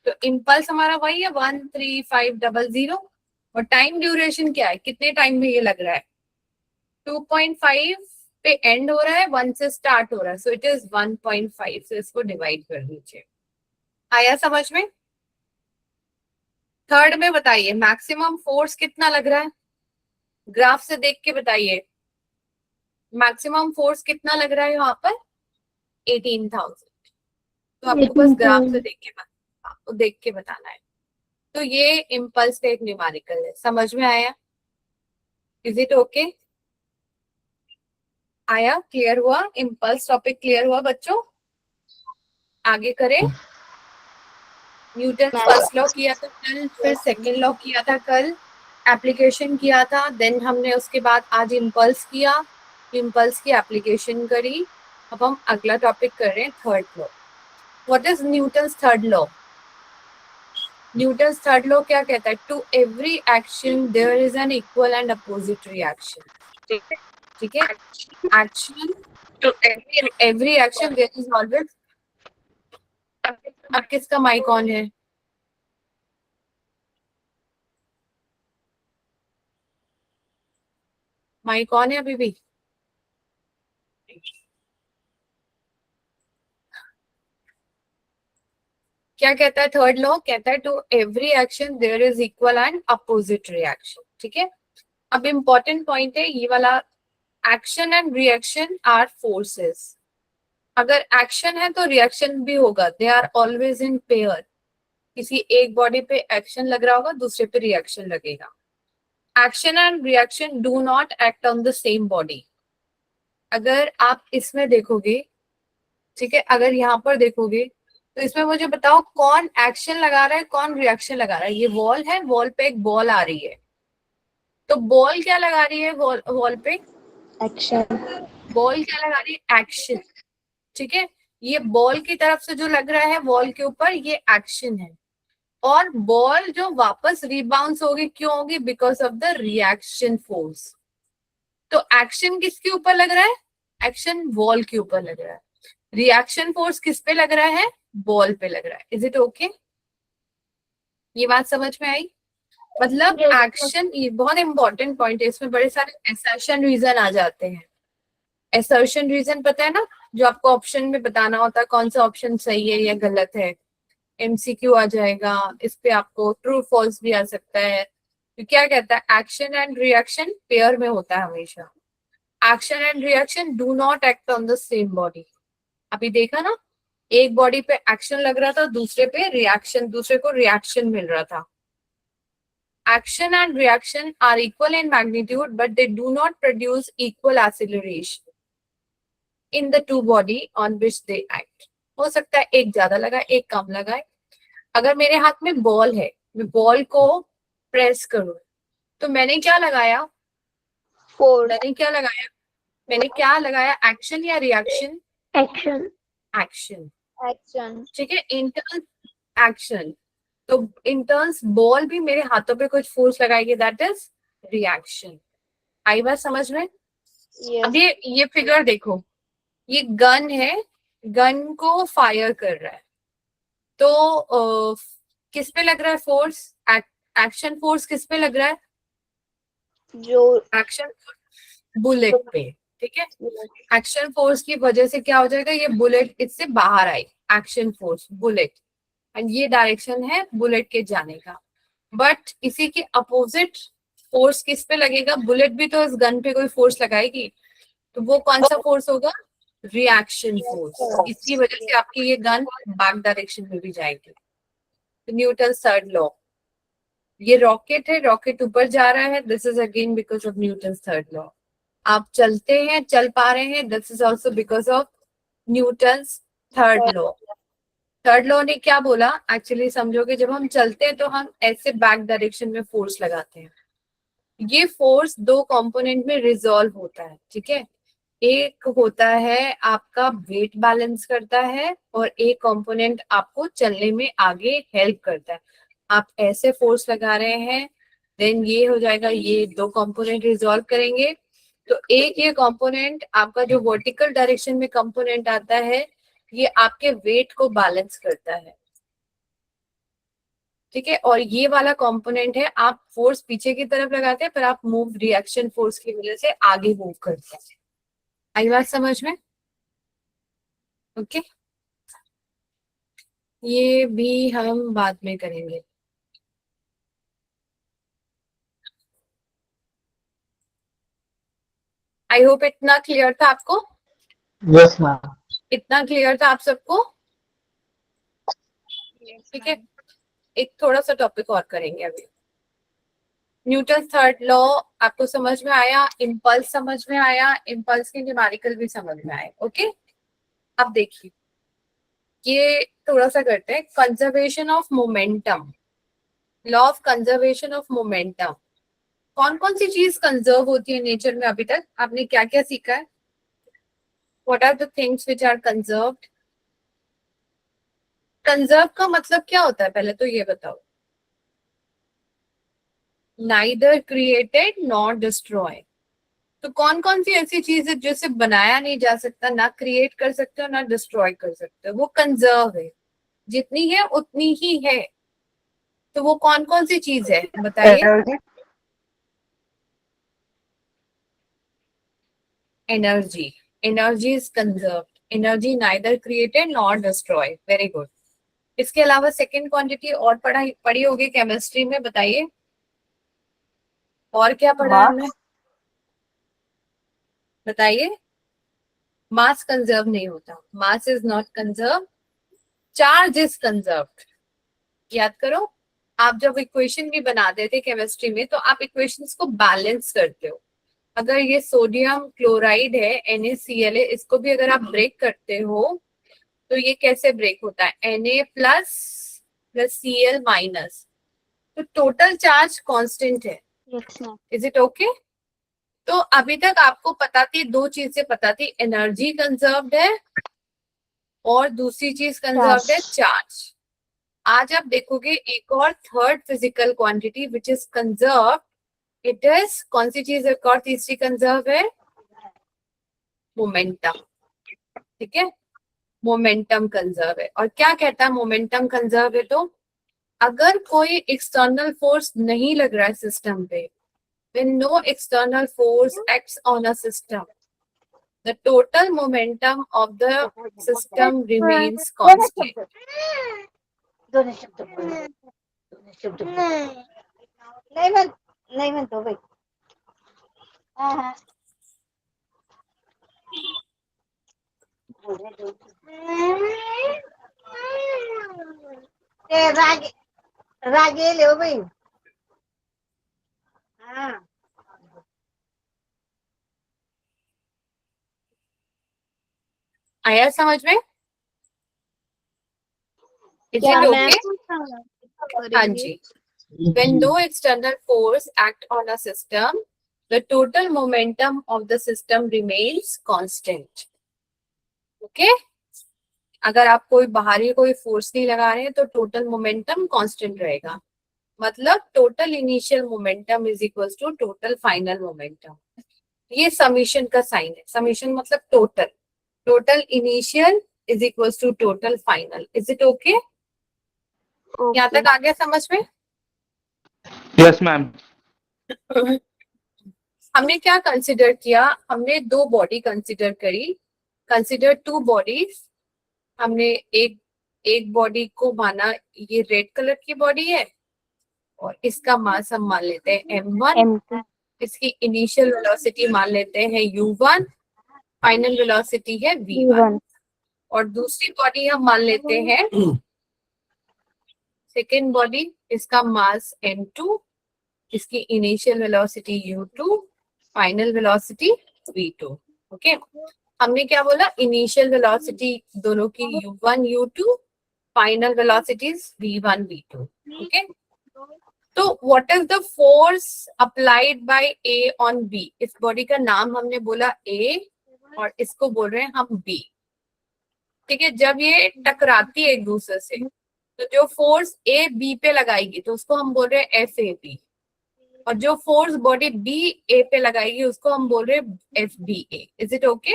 तो इम्पल्स हमारा वही है 13500 और टाइम ड्यूरेशन क्या है? कितने टाइम में ये लग रहा है? 2.5 पे एंड हो रहा है, 1 से स्टार्ट हो रहा है, सो इट इज 1.5। सो इसको डिवाइड कर दीजिए। आया समझ में? थर्ड में बताइए मैक्सिमम फोर्स कितना लग रहा है? ग्राफ से देख के बताइए मैक्सिमम फोर्स कितना लग रहा है यहाँ पर? 18,000। तो आपको बस ग्राफ से देख के बताना है। तो ये इम्पल्स का एक न्यूमेरिकल है। समझ में आया? Is it okay? आया? क्लियर हुआ? इम्पल्स टॉपिक क्लियर हुआ बच्चों? आगे करें। न्यूटन फर्स्ट लॉ किया था कल, फिर सेकेंड लॉ किया था कल, एप्लीकेशन किया था, देन हमने उसके बाद आज इम्पल्स किया, इम्पल्स की एप्लीकेशन करी। अब हम अगला टॉपिक कर रहे हैं third law. What is Newton's third law? Newton's third law क्या कहता है? To every action there is an equal and opposite reaction. ठीक है, action to every action there is always. अब किसका माइक ऑन है? माइक ऑन है अभी भी? क्या कहता है थर्ड लॉ? कहता है to every action there is equal and opposite reaction. ठीक है, अब इंपॉर्टेंट पॉइंट है ये वाला, action and reaction are forces. अगर एक्शन है तो रिएक्शन भी होगा, they are always in pair. किसी एक बॉडी पे एक्शन लग रहा होगा, दूसरे पे रिएक्शन लगेगा। Action and reaction do not act on the same body. अगर आप इसमें देखोगे, ठीक है, अगर यहाँ पर देखोगे तो इसमें मुझे बताओ कौन एक्शन लगा रहा है, कौन रिएक्शन लगा रहा है। ये वॉल है, वॉल पे एक बॉल आ रही है, तो बॉल क्या लगा रही है वॉल पे? एक्शन। बॉल क्या लगा रही है? एक्शन। ठीक है, ये बॉल की तरफ से जो लग रहा है वॉल के ऊपर, ये एक्शन है। और बॉल जो वापस रिबाउंस होगी, क्यों होगी? Because of the reaction force. तो एक्शन किसके ऊपर लग रहा है? एक्शन वॉल के ऊपर लग रहा है। रिएक्शन फोर्स किस पे लग रहा है? बॉल पे लग रहा है। Is it okay? ये बात समझ में आई? मतलब Yes. एक्शन, ये बहुत इंपॉर्टेंट पॉइंट है, इसमें बड़े सारे असर्शन रीजन आ जाते हैं। असर्शन रीजन पता है ना, जो आपको ऑप्शन में बताना होता है कौन सा ऑप्शन सही है या गलत है। एमसीक्यू आ जाएगा, इस पे आपको ट्रू फॉल्स भी आ सकता है। तो क्या कहता है? एक्शन एंड रिएक्शन पेयर में होता है हमेशा। Action and reaction do not act on the same body. अभी देखा ना, एक बॉडी पे एक्शन लग रहा था, दूसरे पे रिएक्शन, दूसरे को रिएक्शन मिल रहा था। Action and reaction are equal in magnitude, but they do not produce equal acceleration in the two body on which they act. हो सकता है एक ज्यादा लगाए, एक कम लगाए। अगर मेरे हाथ में बॉल है, मैं बॉल को प्रेस करूं, तो मैंने क्या लगाया? फोर्स। मैंने क्या लगाया? एक्शन या रिएक्शन? एक्शन। एक्शन। एक्शन। ठीक है, इंटर्न एक्शन। तो इंटर्न्स बॉल भी मेरे हाथों पे कुछ फोर्स लगाएगी, दैट इज रिएक्शन। आई बात समझ में? अब ये फिगर देखो, ये गन है, गन को फायर कर रहा है, तो किस पे लग रहा है फोर्स? एक्शन फोर्स किस पे लग रहा है? जो एक्शन बुलेट पे। ठीक है, एक्शन फोर्स की वजह से क्या हो जाएगा? ये बुलेट इससे बाहर आई, एक्शन फोर्स बुलेट, एंड ये डायरेक्शन है बुलेट के जाने का। बट इसी के अपोजिट फोर्स किस पे लगेगा? बुलेट भी तो इस गन पे कोई फोर्स लगाएगी, तो वो कौन सा फोर्स होगा? Reaction force. इसकी वजह से आपकी ये गन बैक डायरेक्शन में भी जाएगी। तो न्यूटन थर्ड लॉ। ये रॉकेट है, रॉकेट ऊपर जा रहा है, this is again because of Newton third law. आप चलते हैं, चल पा रहे हैं, this is also because of Newton third law. Third law ने क्या बोला? एक्चुअली समझोगे, जब हम चलते हैं तो हम ऐसे बैक डायरेक्शन में फोर्स लगाते हैं। ये फोर्स दो कंपोनेंट में रिजॉल्व होता है। ठीक है, एक होता है आपका वेट बैलेंस करता है, और एक कंपोनेंट आपको चलने में आगे हेल्प करता है। आप ऐसे फोर्स लगा रहे हैं, देन ये हो जाएगा, ये दो कंपोनेंट रिजॉल्व करेंगे, तो एक ये कंपोनेंट आपका जो वर्टिकल डायरेक्शन में कंपोनेंट आता है, ये आपके वेट को बैलेंस करता है। ठीक है, और ये वाला कंपोनेंट है, आप फोर्स पीछे की तरफ लगाते हैं, पर आप मूव रिएक्शन फोर्स की वजह से आगे मूव करते हैं। आई बात समझ में? ओके, ये भी हम बाद में करेंगे। आई होप इतना क्लियर था आपको? Yes, ma'am. इतना क्लियर था आप सबको? ठीक है, एक थोड़ा सा टॉपिक और करेंगे अभी। न्यूटन थर्ड लॉ आपको समझ में आया, इम्पल्स समझ में आया, इम्पल्स के न्यूमेरिकल भी समझ में आए। ओके, अब देखिए, ये थोड़ा सा करते हैं, conservation of momentum, law of conservation of momentum. कौन कौन सी चीज कंजर्व होती है नेचर में? अभी तक आपने क्या क्या सीखा है? What are the things which are conserved? Conserve का मतलब क्या होता है, पहले तो ये बताओ। Neither created not destroy. तो कौन कौन सी ऐसी चीज है जिसे बनाया नहीं जा सकता, ना क्रिएट कर सकते हो ना डिस्ट्रॉय कर सकते हो, वो कंजर्व है, जितनी है उतनी ही है। तो वो कौन कौन सी चीज है बताइए? Energy. Energy. Energy is conserved, energy neither created not destroy. Very good. इसके अलावा सेकेंड क्वांटिटी और पढ़ी होगी केमिस्ट्री में, बताइए और क्या पढ़ा है हमने? बताइए। मास कंजर्व नहीं होता, mass is not conserve, charge is conserved. याद करो, आप जब इक्वेशन भी बनाते थे केमिस्ट्री में, तो आप इक्वेशंस को बैलेंस करते हो। अगर ये सोडियम क्लोराइड है NaCl है, इसको भी अगर आप ब्रेक करते हो तो ये कैसे ब्रेक होता है, Na plus plus Cl minus, तो टोटल चार्ज कांस्टेंट है. Yes, ma'am. Is it okay? तो अभी तक आपको पता थी, दो चीजें पता थी, एनर्जी कंजर्व्ड है और दूसरी चीज कंजर्व्ड है चार्ज. आज आप देखोगे एक और third physical quantity which is conserved. It is कौन सी चीज एक और तीसरी कंजर्व है? मोमेंटम. ठीक है, मोमेंटम कंजर्व है. और क्या कहता है मोमेंटम कंजर्व है? तो अगर कोई एक्सटर्नल फोर्स नहीं लग रहा है सिस्टम पे, when no external force acts on a system, the total momentum of the system remains constant. दोनों शब्द बोलो, दोनों शब्द बोलो. नहीं म्हणतो बाई. हाँ. ते रागे ले हो बाई. हाँ. आया समझ में? Is क्या it मैम? okay? हाँ जी. When no external force act on a system, the total momentum of the system remains constant. Okay? अगर आप कोई बाहरी कोई फोर्स नहीं लगा रहे हैं तो टोटल मोमेंटम कांस्टेंट रहेगा. मतलब total initial momentum is equal to total final momentum. ये समीशन का साइन है. समीशन मतलब total. Total initial is equal to total final. Is it okay? यहाँ तक आ गया समझ में? Yes, ma'am. हमने क्या कंसिडर किया? हमने दो बॉडी कंसिडर करी. Consider two bodies. हमने एक बॉडी को माना ये रेड कलर की बॉडी है और इसका मास हम मान लेते हैं m1. इसकी इनिशियल वेलोसिटी मान लेते हैं u1. फाइनल वेलोसिटी है v1. और दूसरी बॉडी हम मान लेते हैं सेकेंड बॉडी. इसका मास m2. इसकी initial velocity u2. Final velocity v2. Okay, हमने क्या बोला? इनिशियल वेलोसिटी दोनों की u1 u2, final velocities v1 v2. Okay, तो what is the force applied by a on b? इस बॉडी का नाम हमने बोला a और इसको बोल रहे हैं हम b. ठीक है, जब ये टकराती है एक दूसरे से तो जो फोर्स a b पे लगाएगी तो उसको हम बोल रहे हैं FAB. और जो फोर्स बॉडी b a पे लगाएगी उसको हम बोल रहे हैं FBA. Is it okay?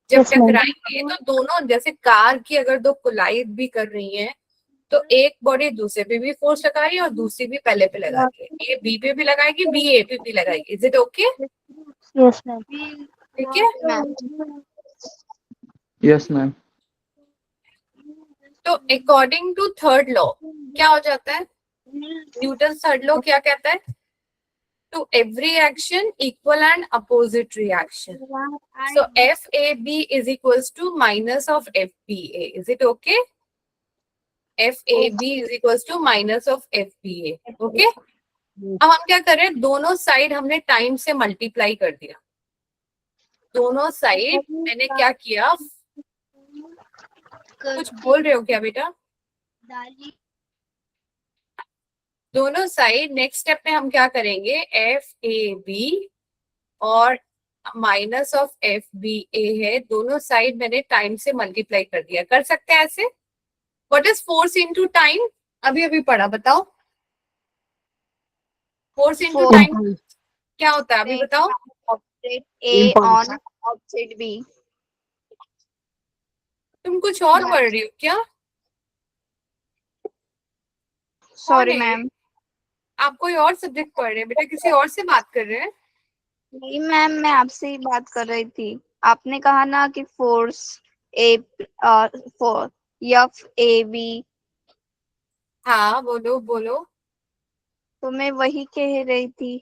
जब टकराएंगे तो दोनों, जैसे कार की अगर दो कोलाइड भी कर रही हैं तो एक बॉडी दूसरे पे भी फोर्स लगा रही है और दूसरी भी पहले पे लगा रही है. ए बी पे भी लगाएगी, बी ए पे भी लगाएगी. Is it okay? Yes, ma'am. ठीक है. Yes, ma'am. तो अकॉर्डिंग टू थर्ड लॉ क्या हो जाता है? न्यूटन थर्ड लॉ क्या कहता है? To every action equal and opposite reaction. So FAB is equals to minus of FBA. Is it okay? FAB is equals to minus of FBA. Okay? अब हम क्या कर रहे हैं? दोनों साइड हमने टाइम से मल्टीप्लाई कर दिया. दोनों साइड मैंने क्या किया? कुछ बोल रहे हो क्या बेटा? दोनों साइड नेक्स्ट स्टेप में हम क्या करेंगे? FAB और माइनस ऑफ FBA है. दोनों साइड मैंने टाइम से मल्टीप्लाई कर दिया. कर सकते हैं ऐसे? What is force into time? अभी अभी पढ़ा, बताओ. फोर्स इनटू टाइम क्या होता है? अभी बताओ. Opposite A on opposite B. तुम कुछ और पढ़ रही हो क्या? Sorry, है? मैम. आप कोई और सब्जेक्ट पढ़ रहे हैं बेटा? किसी और से बात कर रहे हैं? नहीं मैम, मैं आपसे ही बात कर रही थी. आपने कहा ना कि फोर्स A for FAB, हाँ बोलो बोलो. तो मैं वही कह रही थी.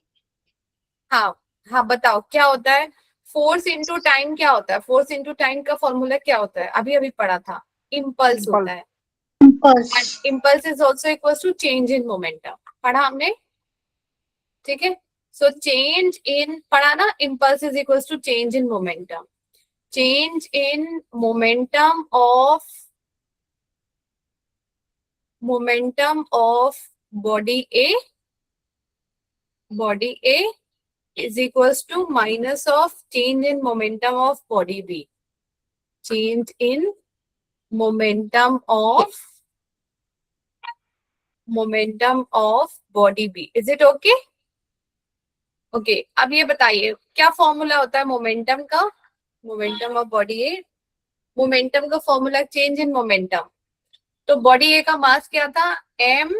हाँ हाँ बताओ क्या होता है? फोर्स इनटू टाइम क्या होता है? फोर्स इनटू टाइम का फॉर्मूला क्या होता है? अभी अभी पढ़ा था. इम्पल्स होता है. Impulse is also equal to change in momentum. पढ़ा हमने? ठीक है. सो चेंज इन पढ़ा ना? Impulse is equal to change in momentum. change in momentum of body A is equals to minus of change in momentum of body B. Change in momentum of body B. Is it okay? Okay. अब ये बताइए क्या फॉर्मूला होता है मोमेंटम का? Momentum of body A, momentum का फॉर्मूला चेंज इन मोमेंटम. तो बॉडी ए का मास क्या था? m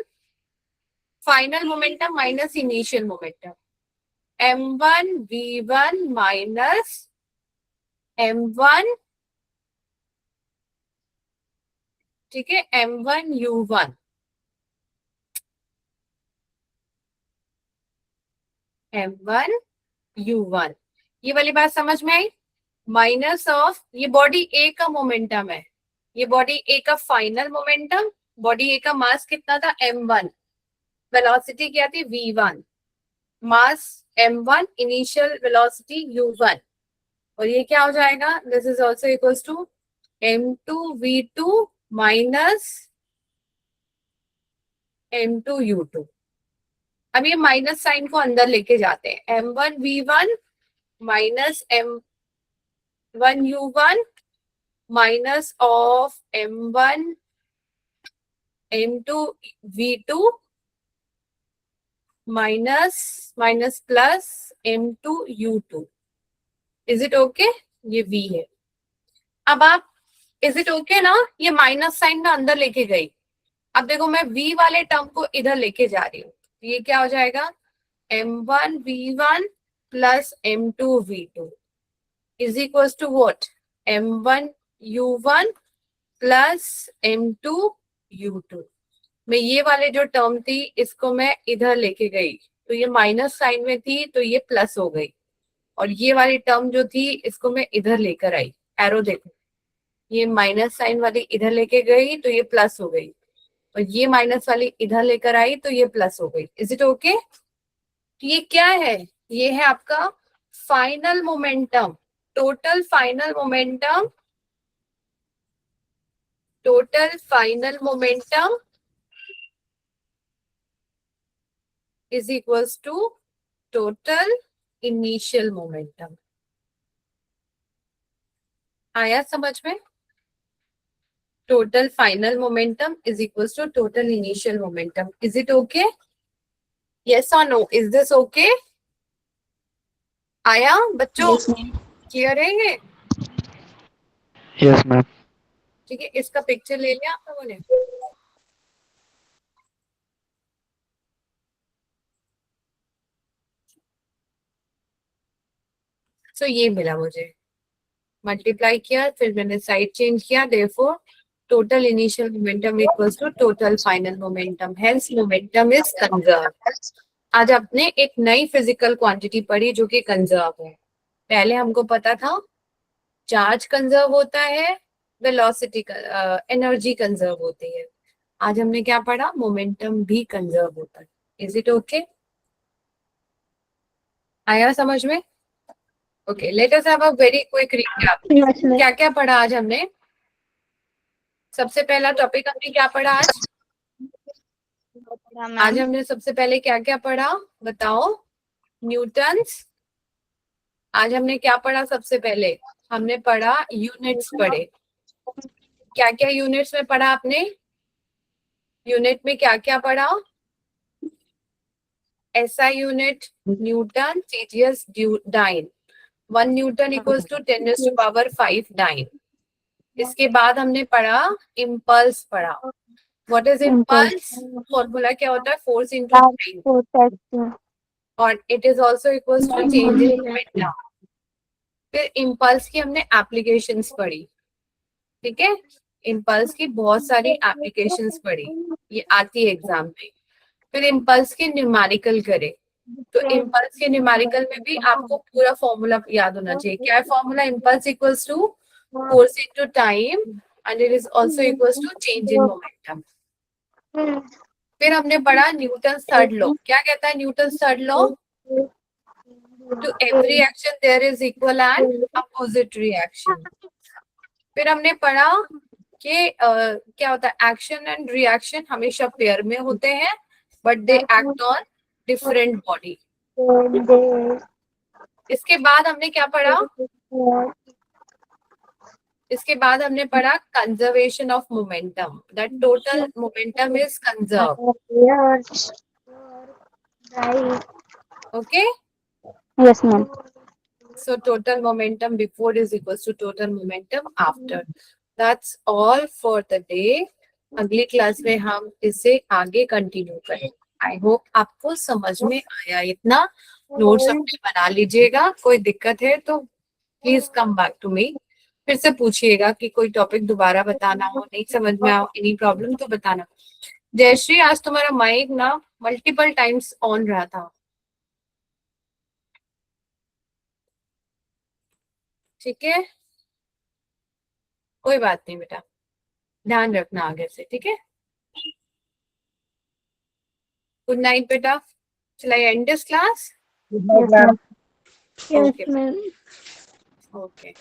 final momentum minus initial momentum. m1 v1 minus m1, ठीक है, m1 u1. m1 u1 ये वाली बात समझ में आई? माइनस ऑफ ये बॉडी ए का मोमेंटम है, ये बॉडी ए का फाइनल मोमेंटम. बॉडी ए का मास कितना था? m1. वेलोसिटी क्या थी? v1. Mass m1, initial velocity u1. और ये क्या हो जाएगा? This is also equals to m2 v2 minus m2 u2. अब ये माइनस साइन को अंदर लेके जाते हैं. m1 v1 minus m1 u1 minus of m1 m2 v2 minus plus m2 u2. Is it okay? ये v है. अब आप इज इट ओके ना? ये माइनस साइन में अंदर लेके गई. अब देखो मैं v वाले टर्म को इधर लेके जा रही हूँ. ये क्या हो जाएगा? m1 v1 plus m2 v2 is equal to what? m1 u1 plus m2 u2. मैं ये वाले जो टर्म थी इसको मैं इधर लेके गई तो ये माइनस साइन में थी तो ये प्लस हो गई. और ये वाली टर्म जो थी इसको मैं इधर लेकर आई. एरो देखो, ये माइनस साइन वाली इधर लेके गई तो ये प्लस हो गई. और ये माइनस वाली इधर लेकर आई तो ये प्लस हो गई. Is it okay? तो ये क्या है? ये है आपका final momentum. Total final momentum is equals to total initial momentum. आया समझ में? Total final momentum is equals to total initial momentum. Is it okay? Yes or no? Is this okay? आया बच्चों? क्लियर है ये? Yes, ma'am. ठीक है, इसका पिक्चर ले लिया आप लोगों ने? तो ये मिला मुझे, मल्टीप्लाई किया, फिर मैंने साइड चेंज किया. Therefore total initial momentum equals to total final momentum. Hence momentum is conserve. आज आपने एक नई फिजिकल क्वांटिटी पढ़ी जो कि कंजर्व है. पहले हमको पता था चार्ज कंजर्व होता है, वेलोसिटी एनर्जी कंजर्व होती है. आज हमने क्या पढ़ा? मोमेंटम भी कंजर्व होता है. Is it okay? आया समझ में? Okay, let us have a very quick recap. क्या क्या पढ़ा आज हमने? सबसे पहला टॉपिक हमने क्या पढ़ा आज? आज हमने सबसे पहले क्या क्या पढ़ा बताओ? न्यूटन्स. आज हमने क्या पढ़ा? सबसे पहले हमने पढ़ा यूनिट्स पढ़े. क्या क्या यूनिट्स में पढ़ा आपने? यूनिट में क्या क्या पढ़ा? SI unit, newton, CGS, dyne. 1 newton equals to 10⁵ dyne. इसके बाद हमने पढ़ा इम्पल्स पढ़ा. What is impulse? फॉर्मूला क्या होता है? Force into time. और it is also equals to change in momentum. फिर इम्पल्स की हमने एप्लीकेशंस पढ़ी. ठीक है, इम्पल्स की बहुत सारी एप्लीकेशंस पढ़ी, ये आती है एग्जाम में. फिर इम्पल्स के न्यूमेरिकल करे. तो इम्पल्स के न्यूमेरिकल में भी आपको पूरा फॉर्मूला याद होना चाहिए. क्या है formula? Impulse equals to force into time and it is also equals to change in momentum. फिर हमने पढ़ा न्यूटन थर्ड लॉ. क्या कहता है Newton third law? To every action there is equal and opposite reaction. फिर हमने पढ़ा कि क्या होता है, एक्शन एंड रिएक्शन हमेशा पेयर में होते हैं, but they act on different body. इसके बाद हमने क्या पढ़ा, इसके बाद हमने पढ़ा conservation of momentum, that total momentum is conserve. Okay, Yes, ma'am. so total momentum before is equals to total momentum after. That's all for the day. अगली क्लास में हम इसे आगे कंटिन्यू करें. आई होप आपको समझ में आया. इतना नोट्स अपने बना लीजिएगा. कोई दिक्कत है तो please come back to me. फिर से पूछिएगा कि कोई टॉपिक दोबारा बताना हो, नहीं समझ में आओ, एनी प्रॉब्लम तो बताना. जयश्री, आज तुम्हारा माइक ना मल्टीपल टाइम्स ऑन रहा था. ठीक है, कोई बात नहीं बेटा, ध्यान रखना आगे से. ठीक है, गुड नाइट बेटा. Shall I end this class? Yes, ma'am. Okay. ma'am. Okay.